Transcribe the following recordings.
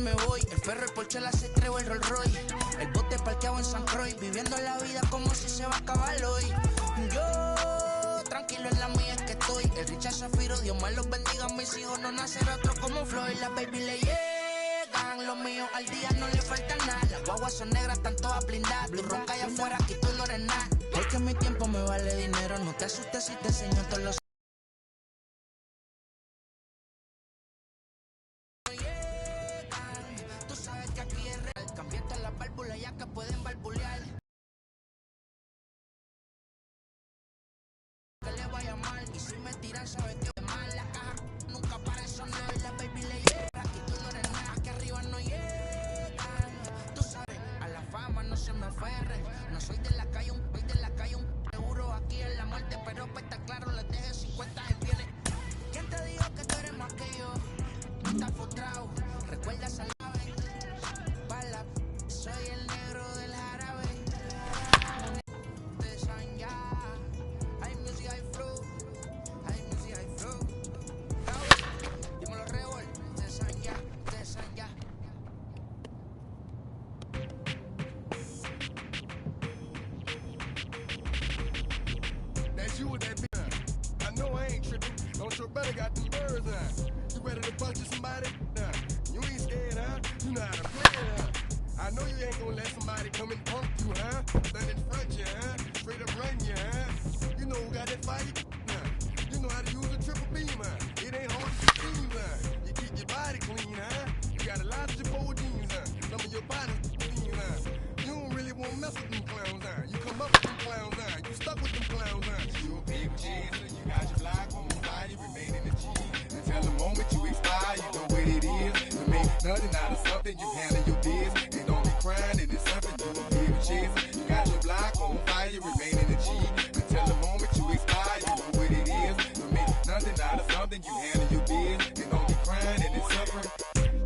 me voy. El ferro, el Porsche, la C3 o el Rolls Royce. El bote parqueado en San Croix, viviendo la vida como si se va a acabar hoy. Yo, tranquilo en la mía es que estoy. El Richard Zafiro, Dios me los bendiga. Mis hijos no nacerán otro como Floyd. Las baby le llegan, los míos al día no le falta nada. Las guaguas son negras, están todas blindadas. Blue ronca allá afuera, aquí tú no eres nada. Es que mi tiempo me vale dinero. No te asustes si te enseño todos los. Tú sabes que aquí es real. Cambiaste las válvulas ya que pueden barbulear. Que le vaya mal. Y si me tiran, sabes que es mal. La caja nunca para de sonar. La baby le llega. Aquí tú no eres nada. Aquí arriba no llegan. Tú sabes, a la fama no se me aferre. No soy de la calle, soy de la calle. Seguro aquí en la muerte. Pero pues está claro, les deje 50 en bienes. ¿Quién te dijo que tú eres más que yo? No estás frustrado. Recuerda esa nave. Bala, soy el negro del jarabe. De Sanya. Hay music, hay flow. Hay music, hay flow. Dímelo, Rebol. De Sanya, de Sanya. That's you with that bitch. I know I ain't tripping. Don't your brother got them birds, huh? You ready to bust somebody? You ain't scared, huh? You know how to play, huh? I know you ain't gonna let somebody come and punk you, huh? Stand in front you, huh? Straight up run you, huh? You know who got that fight, huh? You know how to use a triple beam, huh? It ain't hard to steam, huh? You keep your body clean, huh? You got a lot of your old jeans, huh? Some of your body's clean, huh? You don't really want to mess with them clowns, huh? You come up with them clowns, huh? You stuck with them clowns, huh? You a big chaser, you got your block on fire, you remain in the G. Until the moment you expire, you know what it is. To make nothing out of something, you handle your biz. And don't be crying, it is something you a big chaser. You got your block on fire, you remain in the G. Until the moment you expire, you know what it is. To make nothing out of something, you handle your biz. And don't be crying, it is suffering.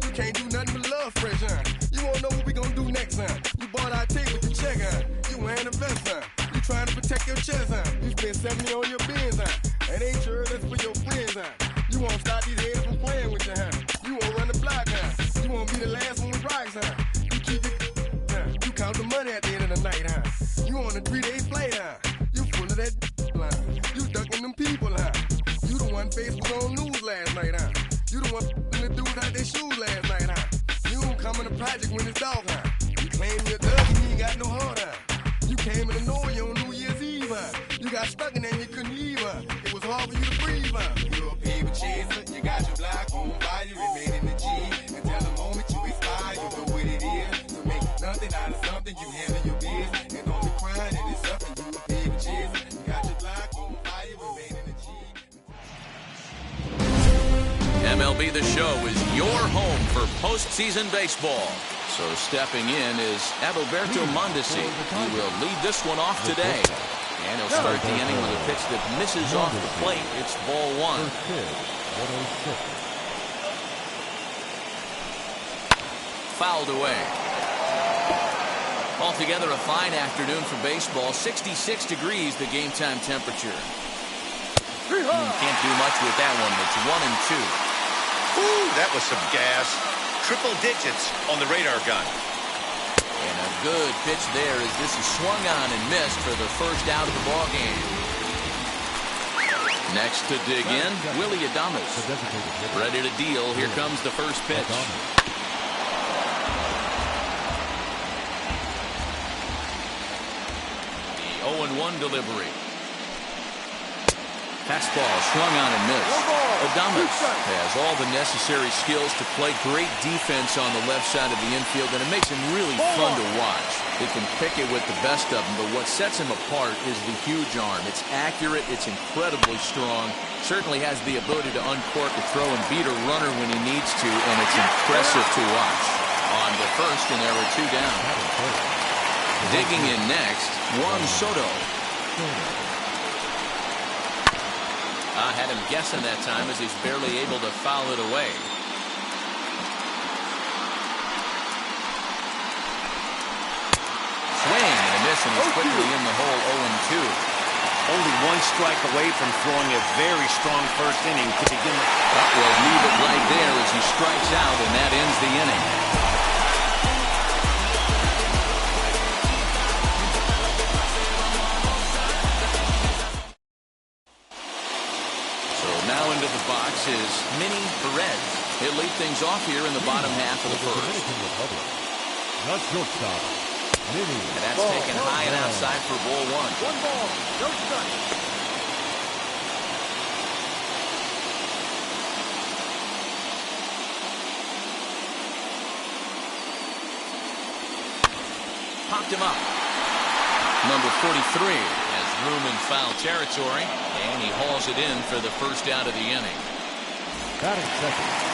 You can't do nothing but love fresh, huh? You won't know what we gonna do next, huh? You bought our tape with the check, huh? You wearing a vest, huh? You trying to protect your chest, huh? You spent 70 on your bins, huh? It ain't sure that's for your friends, huh? You won't stop these heads from playing with you, huh? You won't run the block, huh? You won't be the last one with rocks, huh? You keep it, huh? You count the money at the end of the night, huh? You on a 3-day flight, huh? You full of that line. You ducking them people, huh? You the one Facebook on news last night, huh? You the one the dude out their shoes last night, huh? You don't come in the project when it's dog, huh? You claim you're thug and you ain't got no heart, huh? You came in the noise on New Year's Eve, huh? You got stuck in there and you couldn't leave, huh? It was hard for you to breathe, huh? You're a paper chaser, you got your block on fire, you remain in the G. Until the moment you expire, you know what it is. To make nothing out of something, you handle your biz. And don't be crying, it is something, you a paper chaser. You got your block on fire, you remain in the G. MLB The Show is your home for postseason baseball. So stepping in is Adalberto Mondesi. He will lead this one off today. And he'll start the inning with a pitch that misses off the plate. It's ball one. Fouled away. Altogether a fine afternoon for baseball. 66 degrees the game time temperature. Can't do much with that one. It's 1-2. Ooh, that was some gas. Triple digits on the radar gun. And a good pitch there as this is swung on and missed for the first out of the ball game. Next to dig in, Willie Adames. Ready to deal. Here comes the first pitch. The 0-1 delivery. Fastball swung on and missed. Adames has all the necessary skills to play great defense on the left side of the infield, and it makes him really fun to watch. He can pick it with the best of them, but what sets him apart is the huge arm. It's accurate, it's incredibly strong, certainly has the ability to uncork a throw and beat a runner when he needs to, and it's impressive to watch. On to first, and there were two down. Digging in next, Juan Soto. I had him guessing that time as he's barely able to foul it away. Swing and a miss, and he's quickly in the hole. 0-2. Only one strike away from throwing a very strong first inning to begin with. We'll leave it right there as he strikes out, and that ends the inning. So now into the box is Minnie Perez. He'll lead things off here in the bottom half of the first. Not shortstop. And that's taken high and outside for ball one. 1 ball, no strike. Popped him up. Number 43 has room in foul territory, and he hauls it in for the first out of the inning. Batting second.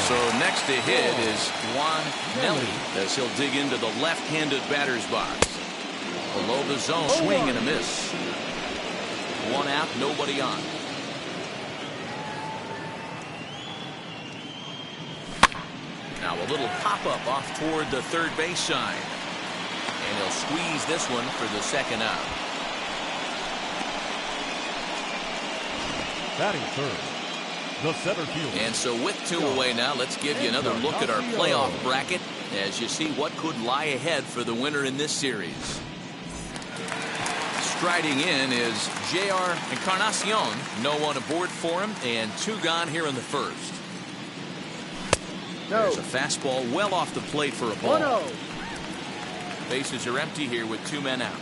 So next to hit is Juan Nelly as he'll dig into the left-handed batter's box. Below the zone, swing and a miss. 1 out, nobody on. Now a little pop-up off toward the third base side. And he'll squeeze this one for the second out. Batting third. The center fielder. And so with 2 away now, let's give you another look at our playoff bracket as you see what could lie ahead for the winner in this series. Striding in is J.R. Encarnacion. No one aboard for him, and 2 gone here in the first. There's a fastball well off the plate for a ball. 1-0. Bases are empty here with 2 men out.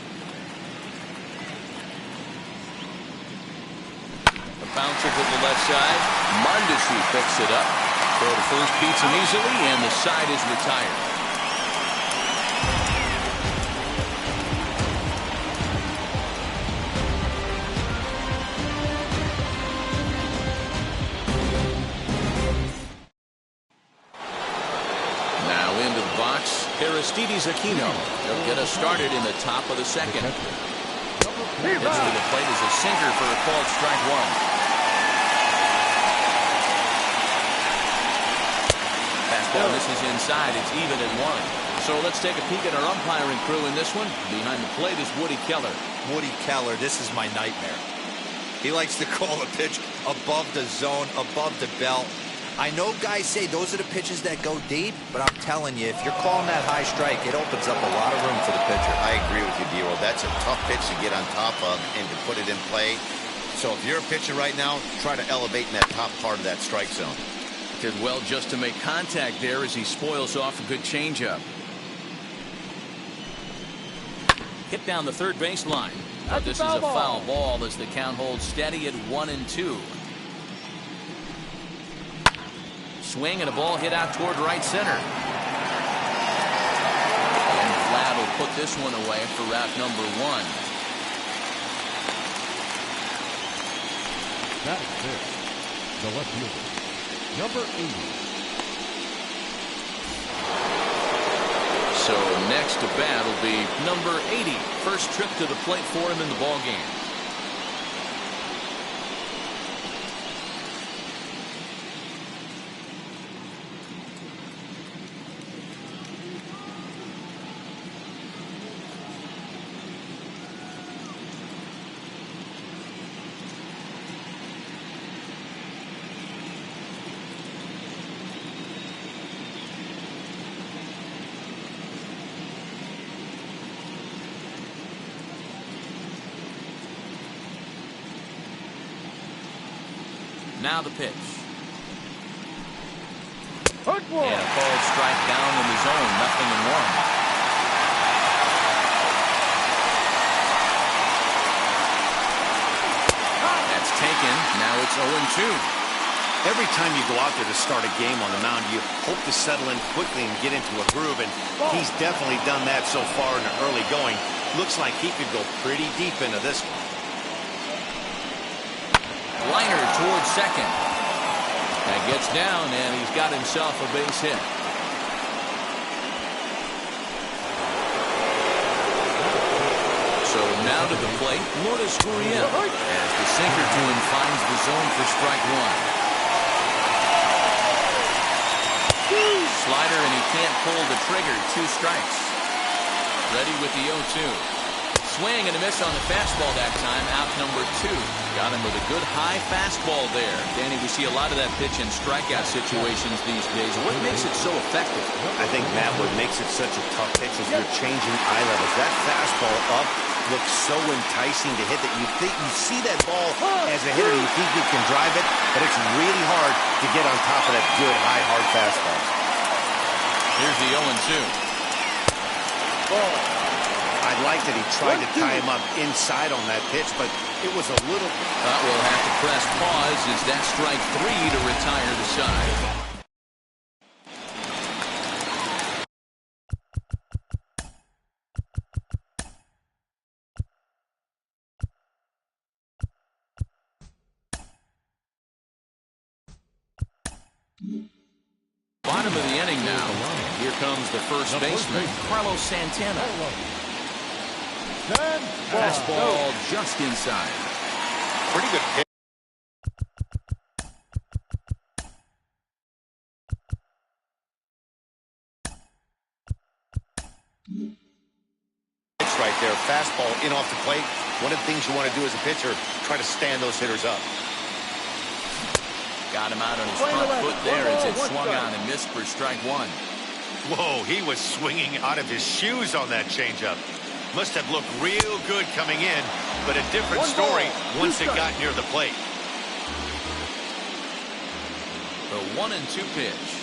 Bouncer to the left side. Mondesi picks it up. Throw to first beats him easily, and the side is retired. Now into the box, Aristides Aquino. He'll get us started in the top of the second. Pitch to the plate is a sinker for a called strike 1. Fastball misses inside. It's even at 1. So let's take a peek at our umpiring crew in this one. Behind the plate is Woody Keller. Woody Keller, this is my nightmare. He likes to call a pitch above the zone, above the belt. I know guys say those are the pitches that go deep, but I'm telling you, if you're calling that high strike, it opens up a lot of room for the pitcher. I agree with you, D-Roll. That's a tough pitch to get on top of and to put it in play. So if you're a pitcher right now, try to elevate in that top part of that strike zone. Did well just to make contact there as he spoils off a good changeup. Hit down the third baseline. But this is a foul ball as the count holds steady at 1-2. Swing and a ball hit out toward right center. And Vlad will put this one away for route number 1. That is it. The left fielder. Number 80. So next to bat will be number 80. First trip to the plate for him in the ball game. Now the pitch. And a called strike down in the zone. 0-1. That's taken. Now it's 0-2. Every time you go out there to start a game on the mound, you hope to settle in quickly and get into a groove, and he's definitely done that so far in the early going. Looks like he could go pretty deep into this one. Liner towards second. That gets down, and he's got himself a base hit. So now to the plate, Lourdes Gurriel, as the sinker to him finds the zone for strike 1. Slider, and he can't pull the trigger. 2 strikes. Ready with the 0-2. swing and a miss on the fastball that time. Out number 2. Got him with a good high fastball there. Danny, we see a lot of that pitch in strikeout situations these days. What makes it so effective? I think, Matt, what makes it such a tough pitch is you're changing eye levels. That fastball up looks so enticing to hit that you think you see that ball as a hitter, you think you can drive it, but it's really hard to get on top of that good high hard fastball. Here's the 0-2. I like that he tried to tie him up inside on that pitch, but it was a little... We'll have to press pause as that strike 3 to retire the side. Bottom of the inning now. Here comes the first baseman, Carlos Santana. Fastball just inside. Pretty good pitch. Right there, fastball in off the plate. One of the things you want to do as a pitcher, try to stand those hitters up. Got him out on his front foot there as it swung on and missed for strike 1. Whoa, he was swinging out of his shoes on that changeup. Must have looked real good coming in, but a different story once it got near the plate. The 1-2 pitch.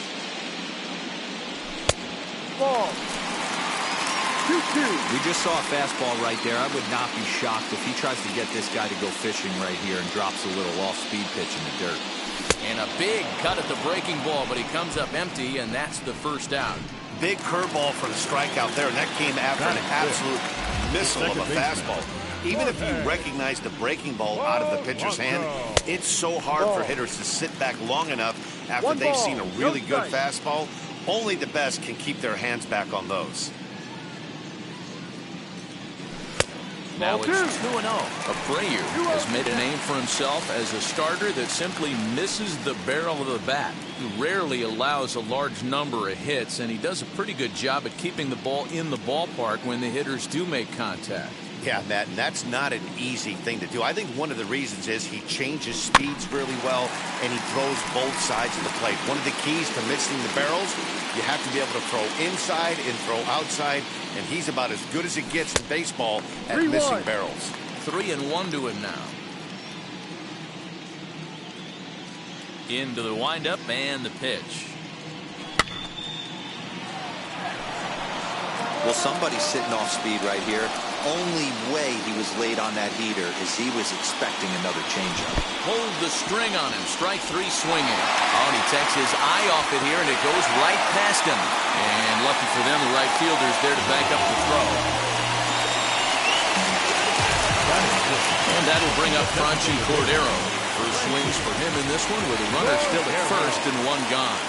Ball. 2-2. We just saw a fastball right there. I would not be shocked if he tries to get this guy to go fishing right here and drops a little off-speed pitch in the dirt. And a big cut at the breaking ball, but he comes up empty, and that's the first out. Big curveball for the strikeout there, and that came after an absolute missile of a fastball. Even if you recognize the breaking ball out of the pitcher's hand, it's so hard for hitters to sit back long enough after they've seen a really good fastball. Only the best can keep their hands back on those. Now it's 2-0. Abreu has made a name for himself as a starter that simply misses the barrel of the bat. He rarely allows a large number of hits, and he does a pretty good job at keeping the ball in the ballpark when the hitters do make contact. Yeah, Matt, and that's not an easy thing to do. I think one of the reasons is he changes speeds really well, and he throws both sides of the plate. One of the keys to missing the barrels, you have to be able to throw inside and throw outside, and he's about as good as it gets in baseball at missing barrels. 3-1 to him now. Into the windup and the pitch. Well, somebody's sitting off speed right here. Only way he was late on that heater is he was expecting another changeup. Hold the string on him. Strike 3 swinging. Oh, and he takes his eye off it here, and it goes right past him. And lucky for them, the right fielder's there to back up the throw. And that'll bring up Franchi Cordero. First swings for him in this one with a runner still at first and 1 gone.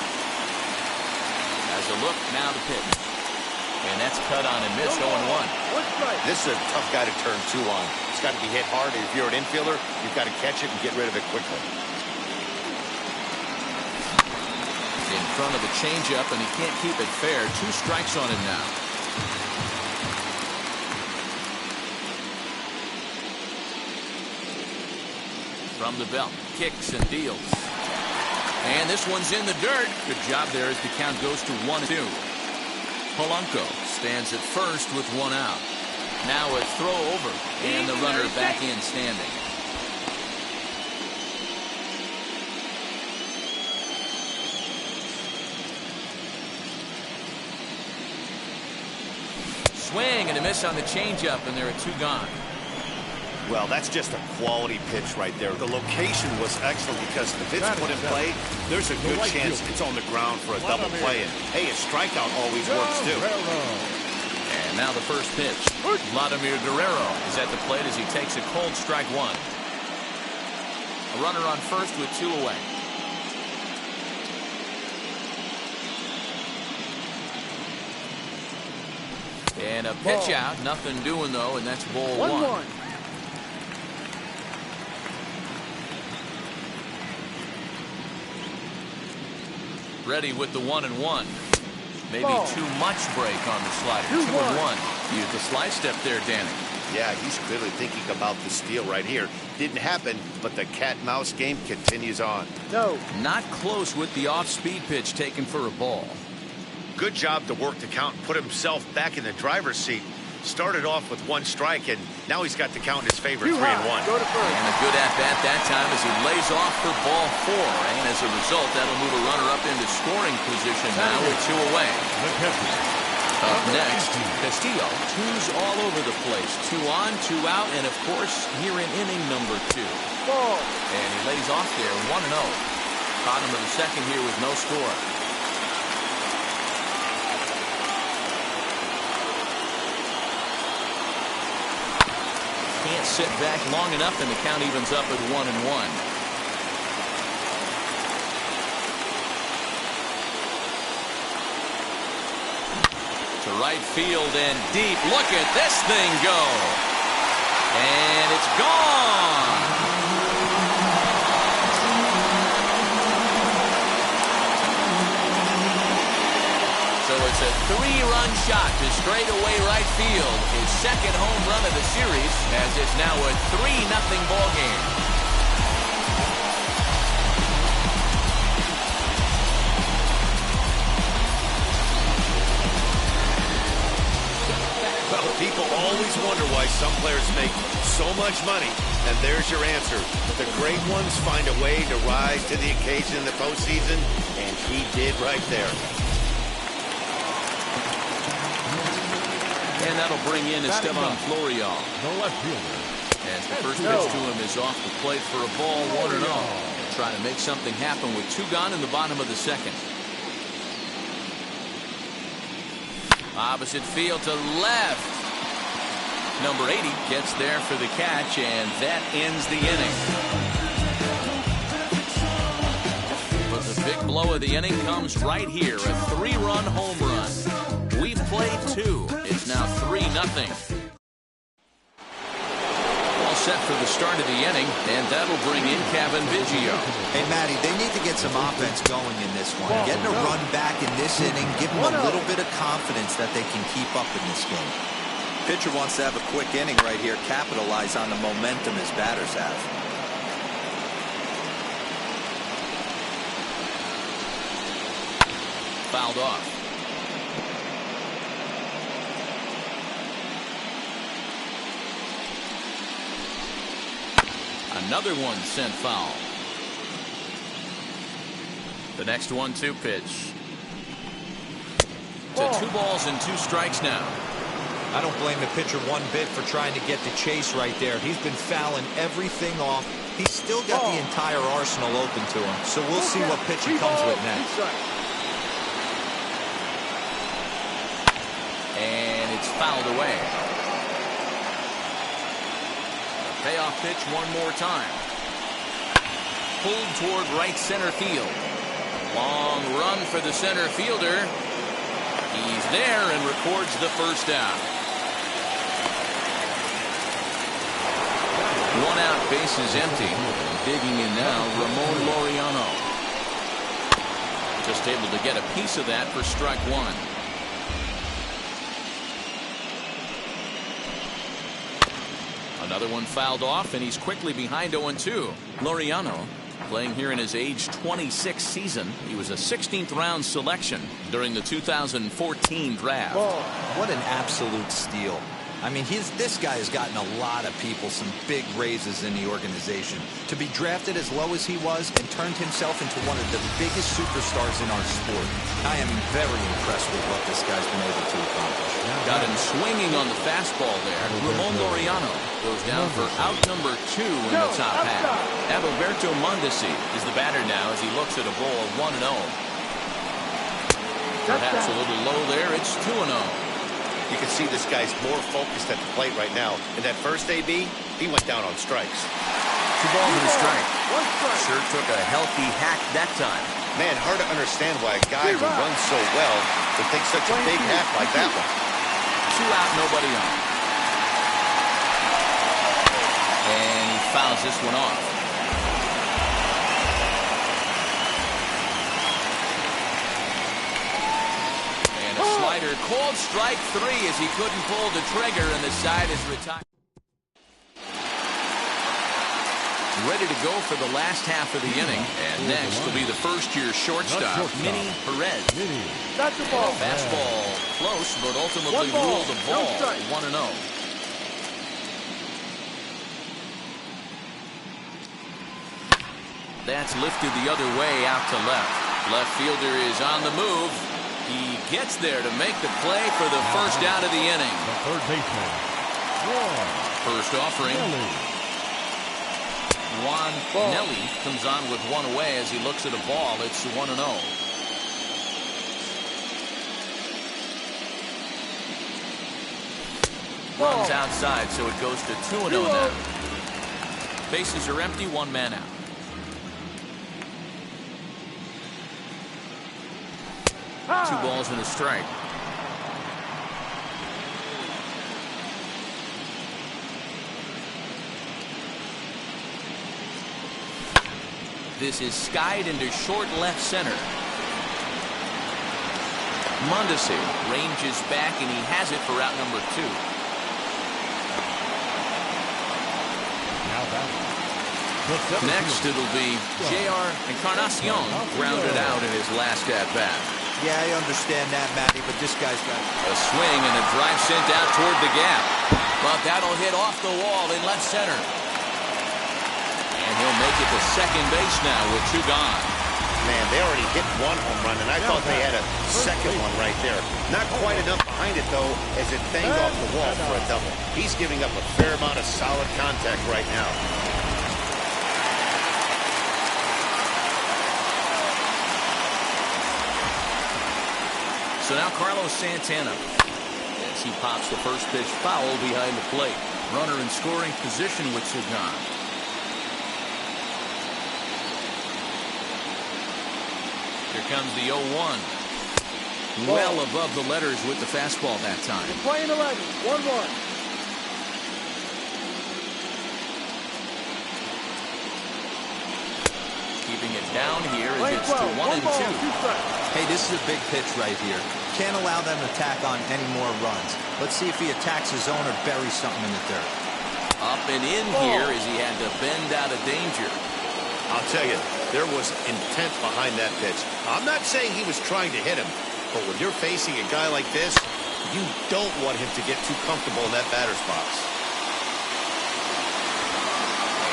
As a look, now the pitch. And that's cut on and missed, 0-1. This is a tough guy to turn 2 on. It's got to be hit hard. If you're an infielder, you've got to catch it and get rid of it quickly. In front of the changeup, and he can't keep it fair. 2 strikes on him now. From the belt, kicks and deals. And this one's in the dirt. Good job there as the count goes to 1-2. Polanco stands at first with 1 out. Now a throw over, and the runner back in standing. Swing and a miss on the changeup, and there are 2 gone. Well, that's just a quality pitch right there. The location was excellent because if it's put in play, there's a good chance it's on the ground for a double play. And, hey, a strikeout always works, too. And now the first pitch. Vladimir Guerrero is at the plate as he takes a cold strike 1. A runner on first with 2 away. And a pitch out. Nothing doing, though, and that's ball 1. Ready with the 1-1. Maybe too much break on the slider. 2-1. Use the slide step there, Danny. Yeah, he's clearly thinking about the steal right here. Didn't happen, but the cat-mouse game continues on. No. Not close with the off-speed pitch taken for a ball. Good job to work the count and put himself back in the driver's seat. Started off with 1 strike, and now he's got the count in his favor, 3-1. Go to first. And a good at-bat that time as he lays off for ball 4. And as a result, that'll move a runner up into scoring position now with 2 away. Up next, Castillo, 2s all over the place. 2 on, 2 out, and of course, here in inning number 2. And he lays off there, 1-0. Bottom of the second here with no score. Can't sit back long enough, and the count evens up at 1-1. To right field and deep. Look at this thing go. And it's gone. So it's a 3-run shot to straightaway right field. His second home run of the series, as it's now a 3-0 ball game. People always wonder why some players make so much money, and there's your answer. The great ones find a way to rise to the occasion in the postseason, and he did right there. And that'll bring in Esteban Florial. No left fielder. As the first pitch to him is off the plate for a ball, 1-0. Trying to make something happen with 2 gone in the bottom of the second. Opposite field to left. Number 80 gets there for the catch, and that ends the inning. But the big blow of the inning comes right here, a 3-run home run. We've played 2. It's now 3-0. All set for the start of the inning, and that'll bring in Kevin Biggio. Hey, Matty, they need to get some offense going in this one. Getting a run back in this inning, give them a little bit of confidence that they can keep up in this game. Pitcher wants to have a quick inning right here, capitalize on the momentum his batters have. Fouled off. Another one sent foul. The next 1-2 pitch. To 2 balls and 2 strikes now. I don't blame the pitcher one bit for trying to get the chase right there. He's been fouling everything off. He's still got the entire arsenal open to him. So we'll see what pitch he comes with next. And it's fouled away. A payoff pitch one more time. Pulled toward right center field. Long run for the center fielder. He's there and records the first down. 1 out, bases empty. Digging in now, Ramon Laureano. Just able to get a piece of that for strike 1. Another one fouled off, and he's quickly behind 0-2. Laureano, playing here in his age 26 season. He was a 16th round selection during the 2014 draft. What an absolute steal. I mean, this guy has gotten a lot of people some big raises in the organization. To be drafted as low as he was and turned himself into one of the biggest superstars in our sport. I am very impressed with what this guy's been able to accomplish. Got him swinging on the fastball there. Ramon Laureano goes down for out number 2 in the top half. Adalberto Mondesi is the batter now as he looks at a ball of 1-0. Perhaps a little low there. It's 2-0. You can see this guy's more focused at the plate right now. In that first AB, he went down on strikes. 2 balls and a strike. Sure took a healthy hack that time. Man, hard to understand why a guy who runs so well would take such a big hack like that one. 2 out, nobody on. And he fouls this one off. And a slider, called strike 3 as he couldn't pull the trigger, and the side is retired. ready to go for the last half of the inning. And next will be the first-year shortstop, Minnie Perez. Got the ball. Fastball close, but ultimately ruled a ball. 1-0. That's lifted the other way out to left. Left fielder is on the move. He gets there to make the play for the first out of the inning. The third baseman. First offering. Juan Nelly comes on with one away as he looks at a ball. It's 1-0. Runs outside, so it goes to 2-0 now. Bases are empty, one man out. Two balls and a strike. This is skied into short left center. Mondesi ranges back, and he has it for out number 2. Next, it'll be J.R. Encarnacion grounded out in his last at-bat. Yeah, I understand that, Matty, but this guy's got a swing and a drive sent out toward the gap. But that'll hit off the wall in left center. And he'll make it to second base now with 2 gone. Man, they already hit 1 home run, and I thought they had a second one right there. Not quite enough behind it, though, as it banged off the wall for a double. He's giving up a fair amount of solid contact right now. So now Carlos Santana, as he pops the first pitch foul behind the plate. Runner in scoring position with Sugan. Here comes the 0-1. Well above the letters with the fastball that time. Playing 11, 1-1. Keeping it down here as it's to 1-2. Hey, this is a big pitch right here. Can't allow them to tack on any more runs. Let's see if he attacks his zone or buries something in the dirt. Up and in here as he had to bend out of danger. I'll tell you, there was intent behind that pitch. I'm not saying he was trying to hit him, but when you're facing a guy like this, you don't want him to get too comfortable in that batter's box.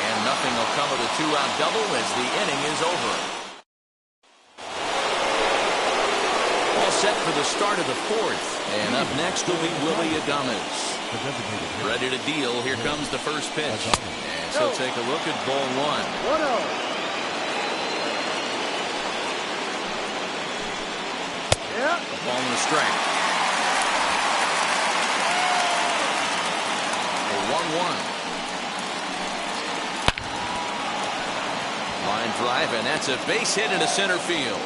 And nothing will come of the 2-out double as the inning is over. All set for the start of the 4th. And up next will be Willie Adames. Ready to deal. Here comes the first pitch. And so take a look at ball 1. 1-0. Yeah. Ball and a strike. A 1-1. Line drive, and that's a base hit into center field.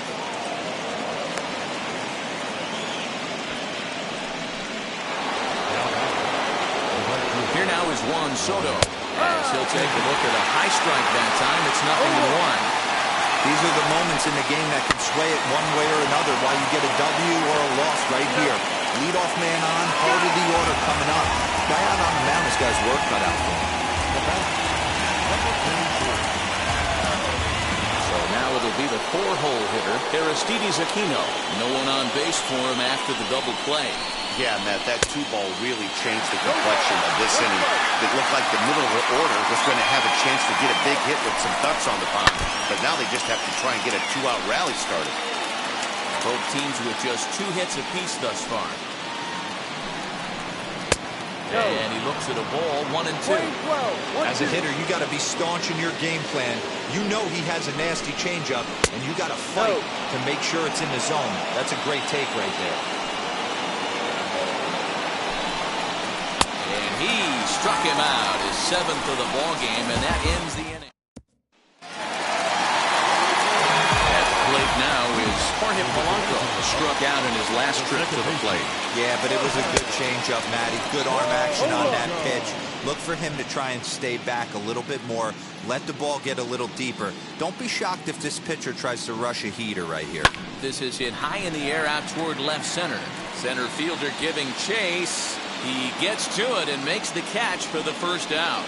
Here now is Juan Soto, as he'll take a look at a high strike that time. It's 0-1. These are the moments in the game that can sway it one way or another, while you get a W or a loss right here. Leadoff man on, heart of the order coming up. Guy out on the mound, this guy's work cut out for him. So now it'll be the 4-hole hitter, Aristides Aquino. No one on base for him after the double play. Yeah, Matt, that 2-ball really changed the complexion of this inning. It looked like the middle of the order was going to have a chance to get a big hit with some ducks on the pond. But now they just have to try and get a 2-out rally started. Both teams with just 2 hits apiece thus far. And he looks at a ball, 1-2. As a hitter, you got to be staunch in your game plan. You know he has a nasty changeup, and you got to fight to make sure it's in the zone. That's a great take right there. And he struck him out, his 7th of the ball game, and that ends the inning. At the plate now is Jorge Polanco, struck out in his last trip to the plate. Yeah, but it was a good changeup, Matty. Good arm action on that pitch. Look for him to try and stay back a little bit more. Let the ball get a little deeper. Don't be shocked if this pitcher tries to rush a heater right here. This is hit high in the air out toward left center. Center fielder giving chase. He gets to it and makes the catch for the first out.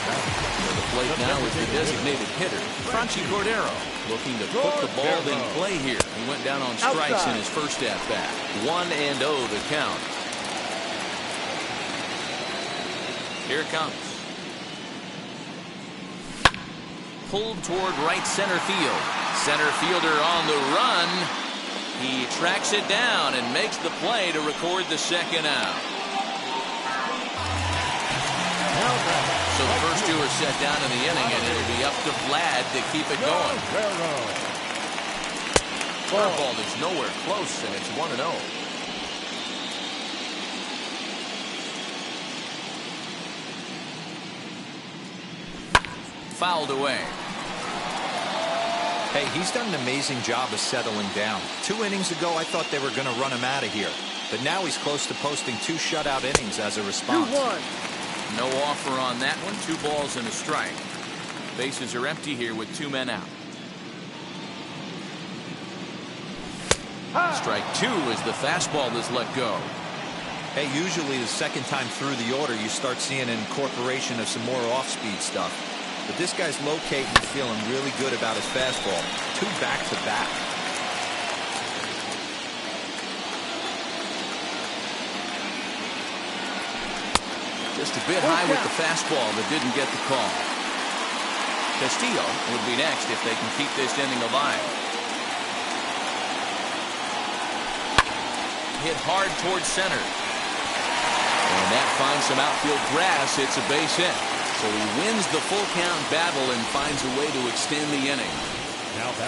To the plate now is the designated hitter, Franchi Cordero, looking to put the ball in play here. He went down on strikes in his first at-bat. 1-0 the count. Here it comes. Pulled toward right center field. Center fielder on the run. He tracks it down and makes the play to record the second out. So the first two are set down in the inning, and it'll be up to Vlad to keep it going. Curveball is nowhere close, and it's 1-0. Fouled away. Hey, he's done an amazing job of settling down. 2 innings ago, I thought they were going to run him out of here. But now he's close to posting 2 shutout innings as a response. 2-1. No offer on that one. 2 balls and a strike. Bases are empty here with 2 men out. Strike 2 as the fastball is let go. Hey, usually the second time through the order, you start seeing an incorporation of some more off-speed stuff. But this guy's locating and feeling really good about his fastball. 2 back-to-back. Just a bit high with the fastball, but didn't get the call. Castillo would be next if they can keep this inning alive. Hit hard towards center. And that finds some outfield grass. It's a base hit. So he wins the full count battle and finds a way to extend the inning.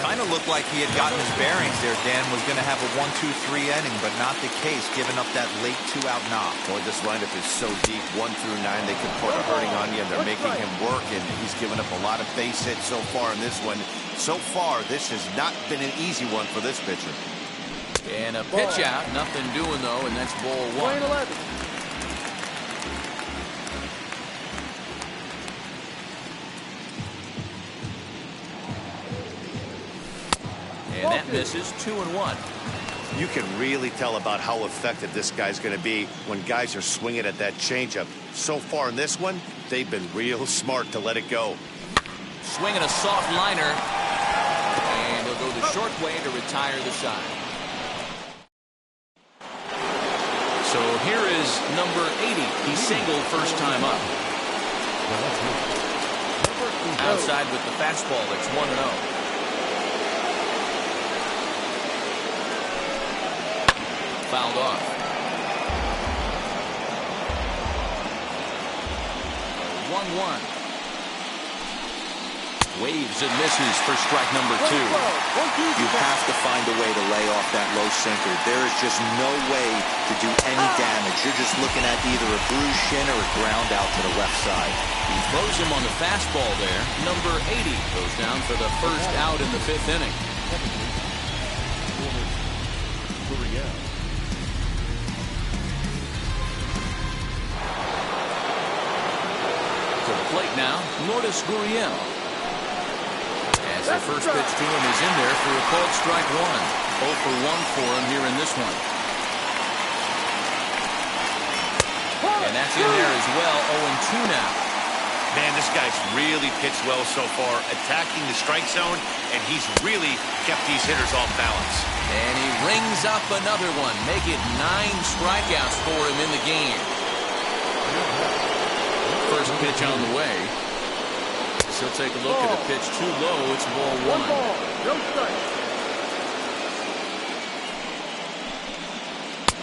Kind of looked like he had gotten his bearings there. Dan was going to have a 1-2-3 inning, but not the case, giving up that late 2-out knock. Boy, this lineup is so deep, 1 through 9. They can put a hurting on you, and they're making him work, and he's given up a lot of base hits so far in this one. So far, this has not been an easy one for this pitcher. And a pitch out, nothing doing though, and that's ball 1. 11. And that misses. 2-1. You can really tell about how effective this guy's going to be when guys are swinging at that changeup. So far in this one, they've been real smart to let it go. Swinging a soft liner, and he'll go the short way to retire the side. So here is number 80. He singled first time up. Outside with the fastball. That's 1-0. Fouled off. 1-1. Waves and misses for strike number 2. You have to find a way to lay off that low sinker. There is just no way to do any damage. You're just looking at either a bruised shin or a ground out to the left side. He throws him on the fastball there. Number 80 goes down for the first out in the 5th inning. To the plate now, Lourdes Gurriel. As the first pitch to him is in there for a called strike 1. 0 for 1 for him here in this one. And that's in there as well. 0-2 now. Man, this guy's really pitched well so far, attacking the strike zone, and he's really kept these hitters off balance. And he rings up another one. Make it 9 strikeouts for him in the game. First pitch on the way. So take a look at a pitch too low. It's ball 1. 1 ball, no strike.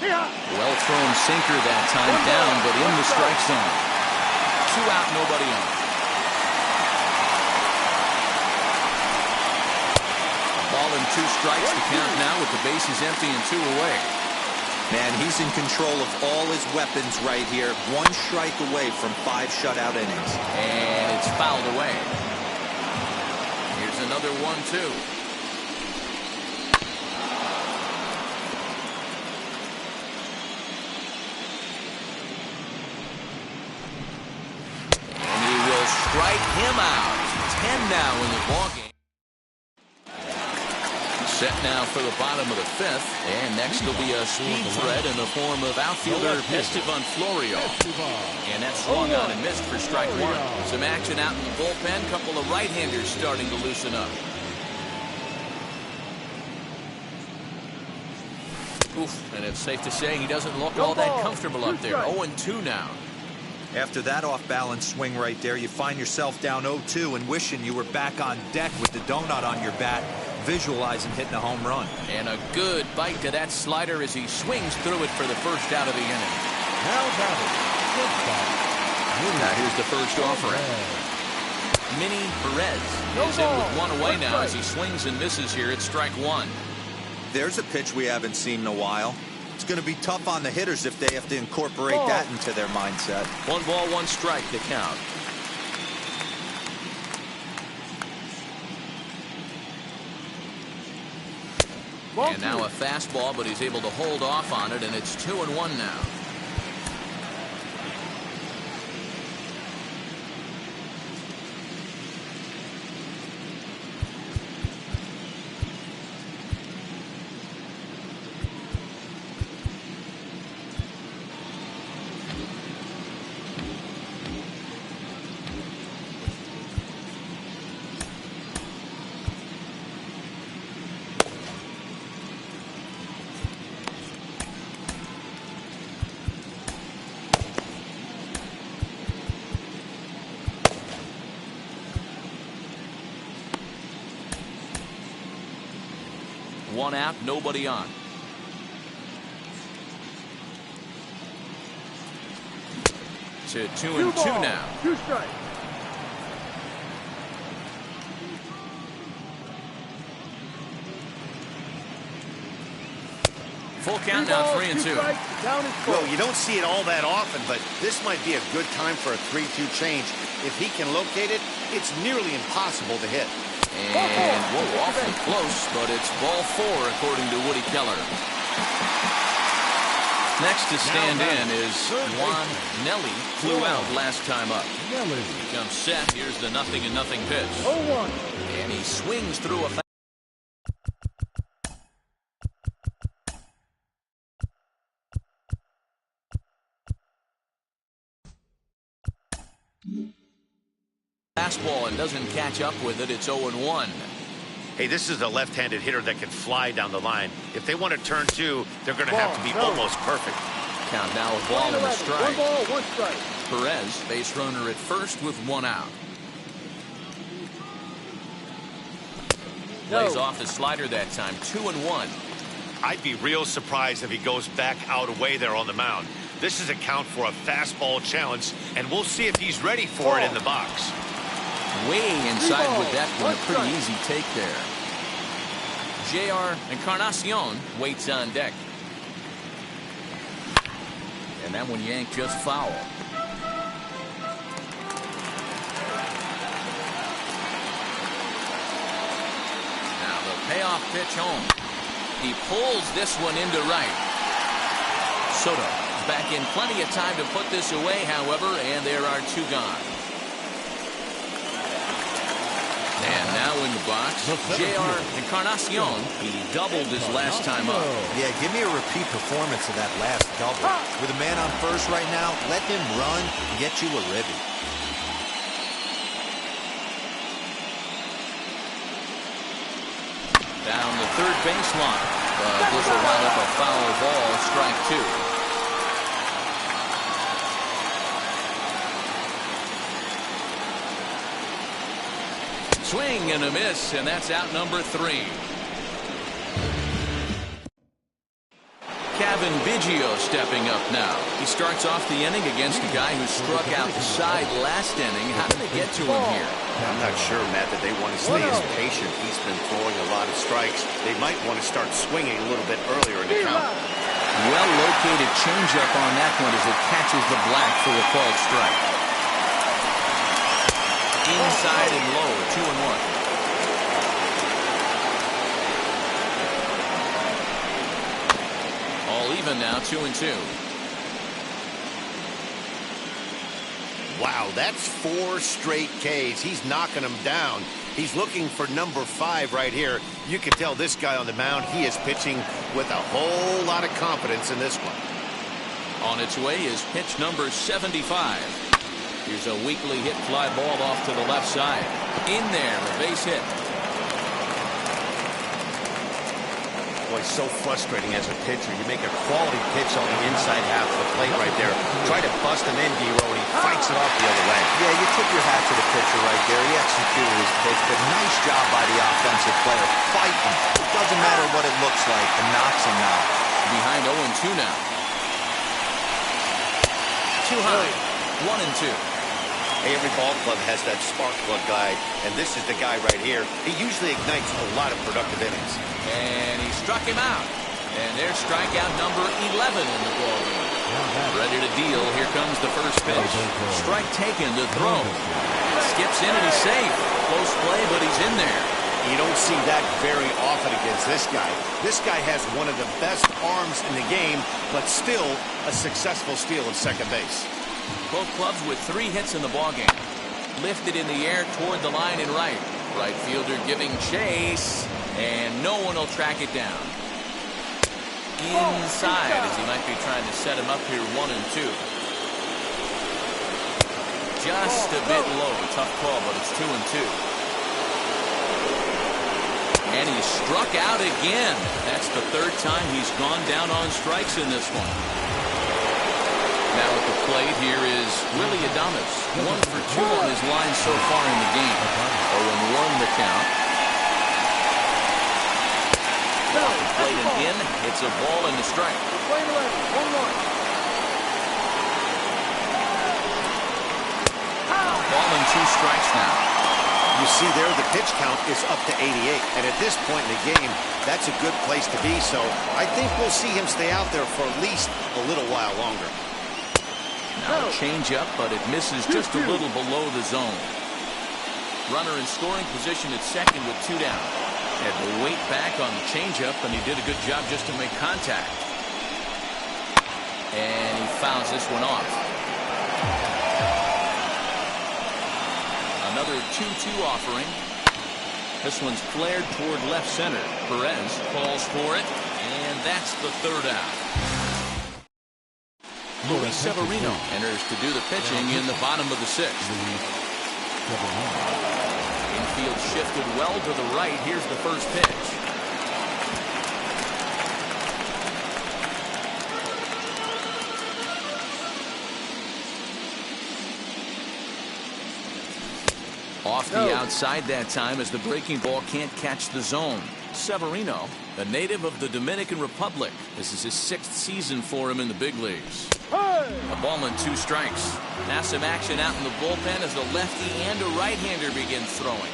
Well thrown sinker that time down, but in the strike zone. 2 out, nobody on. Ball and 2 strikes to count now with the bases empty and 2 away. Man, he's in control of all his weapons right here. 1 strike away from 5 shutout innings. And it's fouled away. Here's another 1-2. And he will strike him out. 10 now in the ballgame. Set now for the bottom of the fifth, and next will be a speed threat in the form of outfielder Esteban Florio. And that's swung on and missed for strike one. Some action out in the bullpen, couple of right-handers starting to loosen up. Oof, and it's safe to say he doesn't look all that comfortable up there. 0-2 now. After that off-balance swing right there, you find yourself down 0-2 and wishing you were back on deck with the donut on your bat, visualizing hitting a home run. And a good bite to that slider as he swings through it for the first out of the inning. Now here's the first offering. Minnie Perez is in with one away now as he swings and misses here at strike one. There's a pitch we haven't seen in a while. It's going to be tough on the hitters if they have to incorporate that into their mindset. 1 ball, 1 strike to count. And now a fastball, but he's able to hold off on it, and it's 2-1 now. One out, nobody on. To 2-2 now. 2 strikes. Full count now, 3-2. Well, you don't see it all that often, but this might be a good time for a 3-2 change. If he can locate it, it's nearly impossible to hit. And, whoa, awfully close, but it's ball 4, according to Woody Keller. Next to stand in is Juan Nelly. Flew out last time up. Comes set. Here's the 0-0 pitch. 0-1. And he swings through a fastball and doesn't catch up with it. It's 0-1. Hey, this is a left-handed hitter that can fly down the line. If they want to turn 2, they're going to have to be almost perfect. Count now, a ball and a strike. 1 ball, 1 strike. Perez, base runner at first with 1 out. Lays off the slider that time. 2-1. I'd be real surprised if he goes back out away there on the mound. This is a count for a fastball challenge, and we'll see if he's ready for it in the box. Way inside with that one. A pretty easy take there. J.R. Encarnacion waits on deck. And that one yanked just foul. Now the payoff pitch home. He pulls this one into right. Soto is back in plenty of time to put this away, however, and there are 2 gone. And now in the box, J.R. Encarnacion. He doubled his last time up. Yeah, give me a repeat performance of that last double. With a man on first right now, let him run and get you a ribby. Down the third baseline. But this will wind up a foul ball, strike 2. Swing and a miss, and that's out number 3. Kevin Biggio stepping up now. He starts off the inning against a guy who struck out the side last inning. How did they get to him here? I'm not sure, Matt, that they want to stay as patient. He's been throwing a lot of strikes. They might want to start swinging a little bit earlier in the count. Well-located changeup on that one as it catches the black for a called strike. Inside and low, 2-1. All even now, 2-2. Wow, that's 4 straight Ks. He's knocking them down. He's looking for number 5 right here. You can tell this guy on the mound, he is pitching with a whole lot of confidence in this one. On its way is pitch number 75. Here's a weakly hit fly ball off to the left side. In there, a base hit. Boy, so frustrating as a pitcher. You make a quality pitch on the inside half of the plate right there. Try to bust him in, D-Row, and he fights it off the other way. Yeah, you tip your hat to the pitcher right there. He executed his pitch, but nice job by the offensive player. Fighting. It doesn't matter what it looks like. And knocks him out. Behind 0-2 now. Too high. 1-2. Hey, every ball club has that spark plug guy, and this is the guy right here. He usually ignites a lot of productive innings. And he struck him out. And there's strikeout number 11 in the ballgame. Ready to deal. Here comes the first pitch. Strike taken to throw. Skips in and he's safe. Close play, but he's in there. You don't see that very often against this guy. This guy has one of the best arms in the game, but still a successful steal at second base. Both clubs with 3 hits in the ballgame. Lifted in the air toward the line and right. Right fielder giving chase, and no one will track it down. Inside, as he might be trying to set him up here 1-2. Just a bit low. Tough call, but it's 2-2. And he struck out again. That's the 3rd time he's gone down on strikes in this one. Now at the plate here is Willie Adames. 1 for 2 on his line so far in the game. 0-1 the count. Plate and in. It's a ball and a strike. Ball and 2 strikes now. You see there, the pitch count is up to 88. And at this point in the game, that's a good place to be. So I think we'll see him stay out there for at least a little while longer. Now a change-up, but it misses just a little below the zone. Runner in scoring position at second with 2 down. Had to wait back on the change-up, and he did a good job just to make contact. And he fouls this one off. Another 2-2 offering. This one's flared toward left center. Perez calls for it, and that's the 3rd out. Luis Severino enters to do the pitching in the bottom of the 6th. Infield shifted well to the right. Here's the first pitch. Off the outside that time as the breaking ball can't catch the zone. Severino, a native of the Dominican Republic. This is his 6th season for him in the big leagues. A ball and 2 strikes. Now some action out in the bullpen as the lefty and a right-hander begin throwing.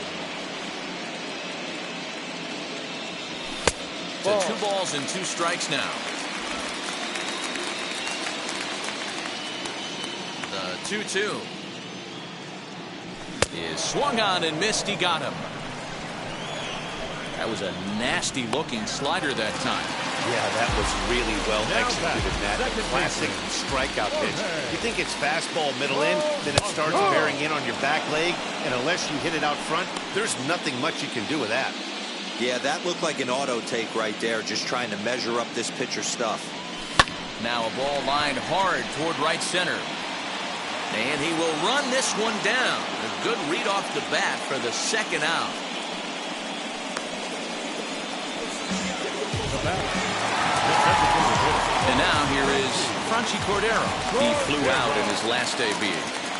To 2 balls and 2 strikes now. The 2-2 is swung on and missed. He got him. That was a nasty looking slider that time. Yeah, that was really well executed, Matt. A classic strikeout pitch. You think it's fastball middle in, then it starts bearing in on your back leg, and unless you hit it out front, there's nothing much you can do with that. Yeah, that looked like an auto take right there, just trying to measure up this pitcher's stuff. Now a ball lined hard toward right center. And he will run this one down. A good read off the bat for the 2nd out. And now here is Franchy Cordero. He flew out in his last AB.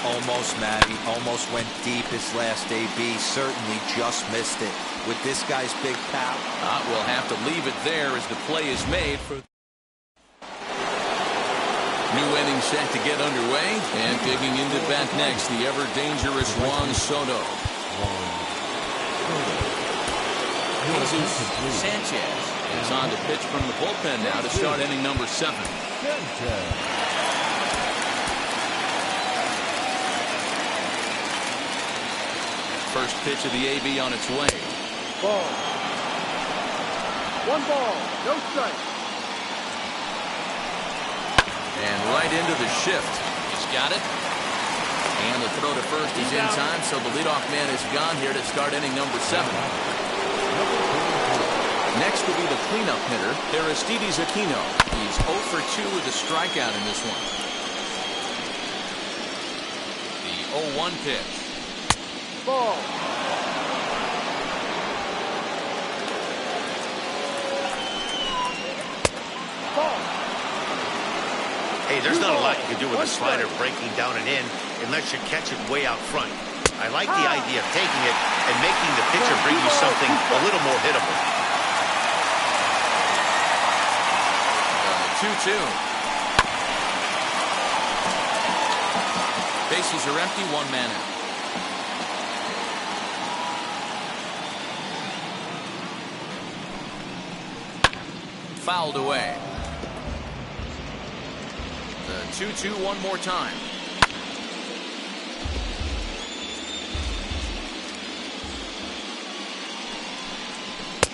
Almost, Matt. He almost went deep his last AB. Certainly just missed it. With this guy's big power. We'll have to leave it there as the play is made for. New inning set to get underway. And digging into bat next, the ever-dangerous Juan Soto. Jesus Sanchez is on to pitch from the bullpen now to start inning number 7. First pitch of the AB on its way. Ball. 1 ball, no strike. And right into the shift. He's got it. And the throw to first is in time, so the leadoff man is gone here to start inning number 7. Next will be the cleanup hitter, Aristides Aquino. He's 0 for 2 with a strikeout in this one. The 0-1 pitch. Ball. Hey, there's not a lot you can do with a slider breaking down and in unless you catch it way out front. I like the idea of taking it and making the pitcher bring you something a little more hittable. 2-2. Bases are empty, 1 man out. Fouled away. The 2-2 one more time.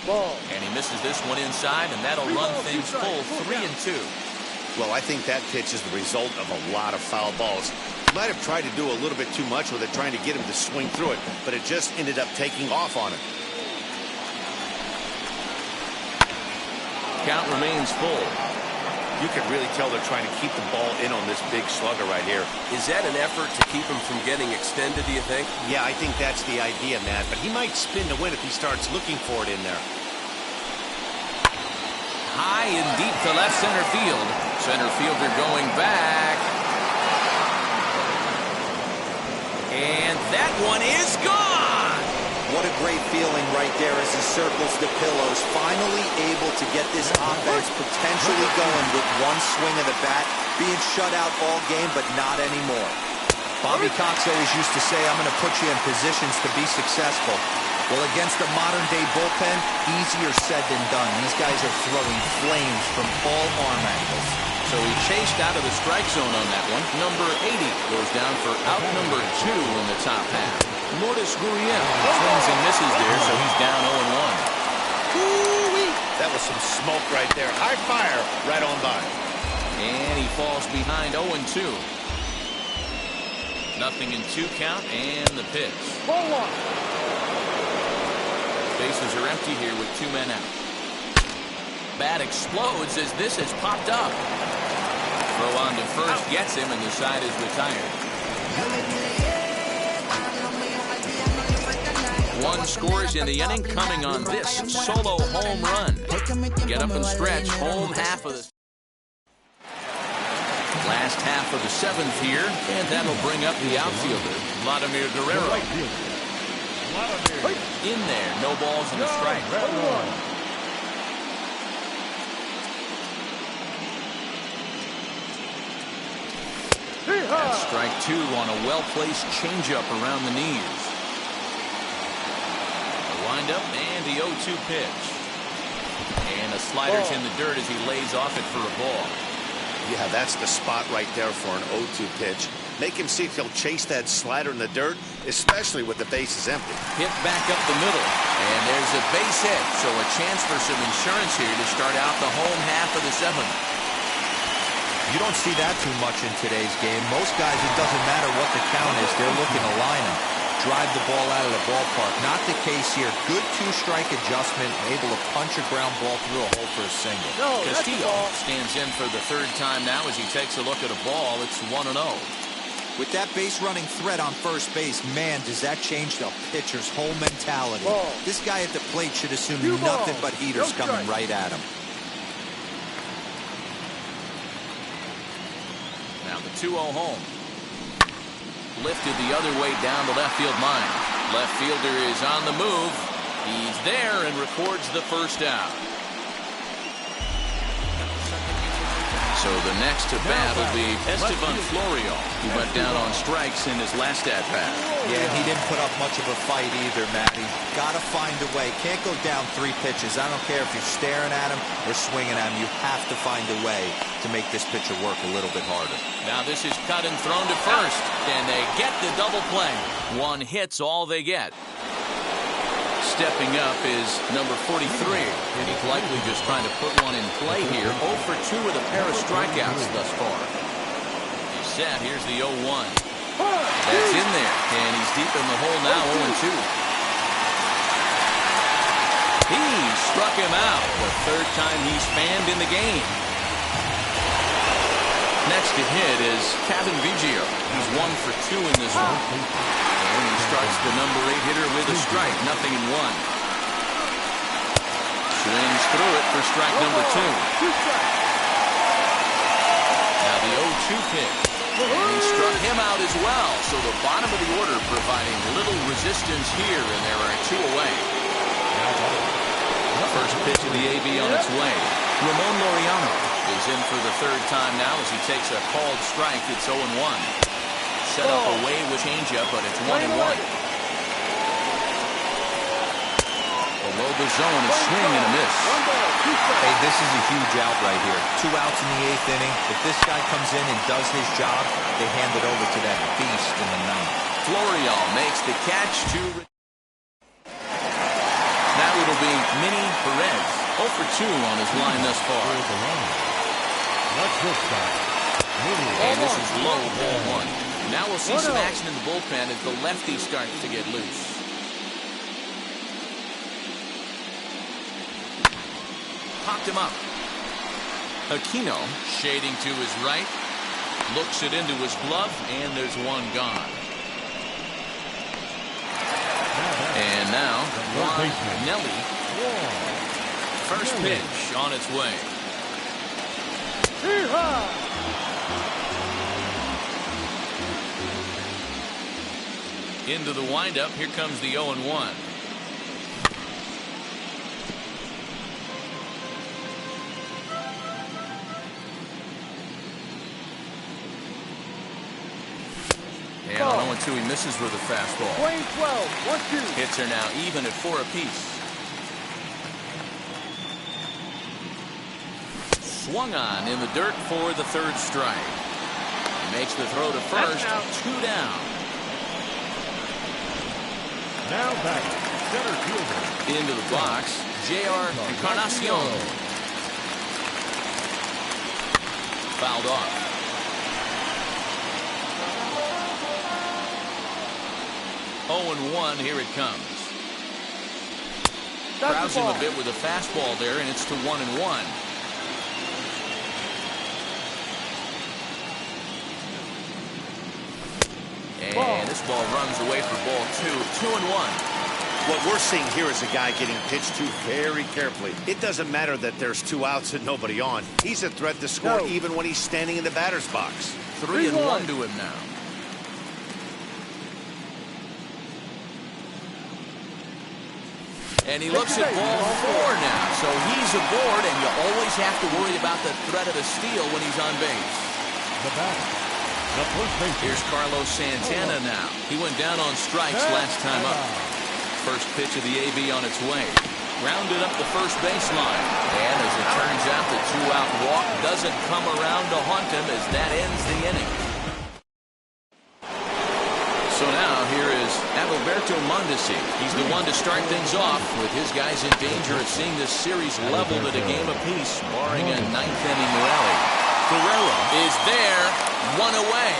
Ball. And he misses this one inside, and that'll run things full 3-2. Well, I think that pitch is the result of a lot of foul balls. He might have tried to do a little bit too much with it, trying to get him to swing through it, but it just ended up taking off on him. Count remains full. You can really tell they're trying to keep the ball in on this big slugger right here. Is that an effort to keep him from getting extended, do you think? Yeah, I think that's the idea, Matt, but he might spin to win if he starts looking for it in there. High and deep to left center field. Center fielder going back. And that one is gone! What a great feeling right there as he circles the pillows, finally able to get this offense potentially going with one swing of the bat, being shut out all game, but not anymore. Bobby Cox always used to say, I'm going to put you in positions to be successful. Well, against the modern-day bullpen, easier said than done. These guys are throwing flames from all arm angles. So he chased out of the strike zone on that one. Number 80 goes down for out number 2 in the top half. Lourdes Gurriel swings and misses there, so he's down 0-1. That was some smoke right there. High fire right on by. And he falls behind 0-2. Nothing in 2 count, and the pitch. Ball 1. Bases are empty here with 2 men out. Bat explodes as this has popped up. Throw on to first gets him, and the side is retired. 1 scores in the inning, coming on this solo home run. Get up and stretch, home half of the last half of the 7th here, and that'll bring up the outfielder, Vladimir Guerrero. In there, no balls and a strike. That's strike 2 on a well-placed changeup around the knees. A windup and the 0-2 pitch. And a slider's in the dirt as he lays off it for a ball. Yeah, that's the spot right there for an 0-2 pitch. Make him see if he'll chase that slider in the dirt, especially with the bases empty. Hit back up the middle, and there's a base hit, so a chance for some insurance here to start out the home half of the 7th. You don't see that too much in today's game. Most guys, it doesn't matter what the count is, they're looking to line them, drive the ball out of the ballpark. Not the case here. Good 2-strike adjustment, able to punch a ground ball through a hole for a single. Castillo stands in for the 3rd time now as he takes a look at a ball. It's 1-0. With that base-running threat on first base, man, does that change the pitcher's whole mentality. This guy at the plate should assume nothing but heaters coming right at him. Now the 2-0 home. Lifted the other way down the left field line. Left fielder is on the move. He's there and records the first out. So the next to bat will be Esteban Florio. He went down on strikes in his last at-bat. Yeah, he didn't put up much of a fight either, Matty. Got to find a way. Can't go down 3 pitches. I don't care if you're staring at him or swinging at him. You have to find a way to make this pitcher work a little bit harder. Now this is cut and thrown to first, and they get the double play. 1 hit's all they get. Stepping up is number 43, and he's likely just trying to put one in play here. 0 for 2 with a pair of strikeouts thus far. He's set. Here's the 0-1. That's in there, and he's deep in the hole now, 0-2. He struck him out, the third time he's fanned in the game. Next to hit is Kevin Biggio. He's 1 for 2 in this one. And he starts the number 8 hitter with a strike, 0-1. Swings through it for strike number 2. Now the 0-2 pitch. And he struck him out as well. So the bottom of the order providing little resistance here, and there are 2 away. First pitch of the AB on its way. Ramon Laureano is in for the third time now as he takes a called strike. It's 0-1. Set up away with changeup, but it's 1-1. Below the zone, a swing and a miss. Hey, this is a huge out right here. 2 outs in the 8th inning. If this guy comes in and does his job, they hand it over to that beast in the 9th. Florial makes the catch to... Now it'll be Mini Perez, 0 for 2 on his line thus far. And this is low, ball 1. Now we'll see some action in the bullpen as the lefty starts to get loose. Popped him up. Aquino shading to his right. Looks it into his glove, and there's 1 gone. And now, Juan Nelly. First pitch on its way. Into the windup. Here comes the 0-1. And on 0-2, he misses with a fastball. Swing 12, 1-2. Hits are now even at 4 apiece. Swung on in the dirt for the third strike. He makes the throw to first. 2 down. Now back, center fielder. Into the box, J.R. Encarnacion. Fouled off. Oh, and 1, here it comes. Crowds him a bit with a fastball there, and it's to 1-1. And this ball runs away for ball 2. 2-1. What we're seeing here is a guy getting pitched to very carefully. It doesn't matter that there's 2 outs and nobody on. He's a threat to score even when he's standing in the batter's box. 3-1 to him now. And he looks at ball 4 now. So he's aboard, and you always have to worry about the threat of a steal when he's on base. The batter, the first baseman. Here's Carlos Santana now. He went down on strikes last time up. First pitch of the AB on its way. Rounded up the first baseline. And as it turns out, the 2-out walk doesn't come around to haunt him as that ends the inning. So now here is Adalberto Mondesi. He's the one to start things off with his guys in danger of seeing this series leveled at a game apiece, barring a 9th inning rally. Guerrero is there, 1 away.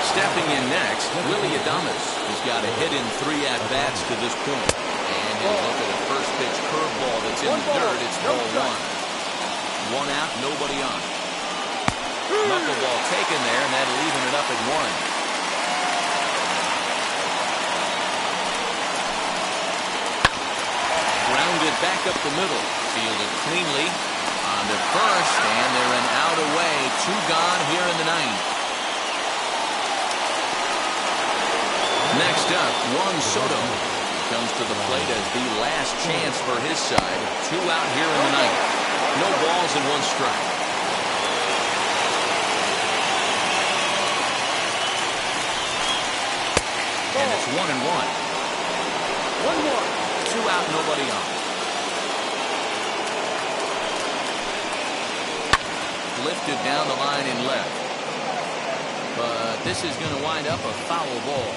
Stepping in next, Willie Adames has got a hit in 3 at-bats to this point. And he'll look at a first pitch curveball that's in the dirt. It's ball 1. 1 out, nobody on. Knuckleball taken there, and that'll even it up at 1. Grounded back up the middle. Fielded cleanly on to first, and they're an out away. 2 gone here in the 9th. Next up, Juan Soto comes to the plate as the last chance for his side. 2 out here in the 9th. No balls and 1 strike. And it's 1-1. 1-1. 2 out, nobody on. Lifted down the line in left. But this is going to wind up a foul ball.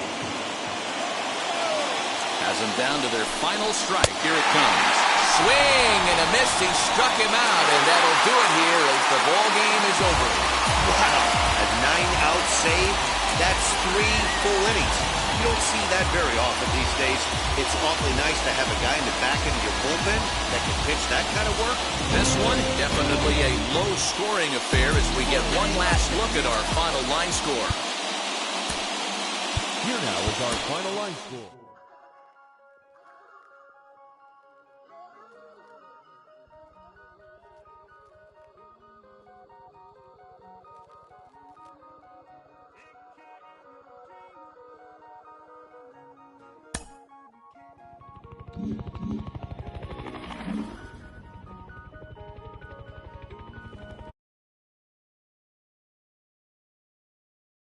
Has them down to their final strike. Here it comes. Swing and a miss. He struck him out, and that'll do it here as the ball game is over. Wow, a 9-out That's 3 full innings. You don't see that very often these days. It's awfully nice to have a guy in the back end of your bullpen that can pitch that kind of work. This one, definitely a low-scoring affair as we get one last look at our final line score. Here now is our final line score.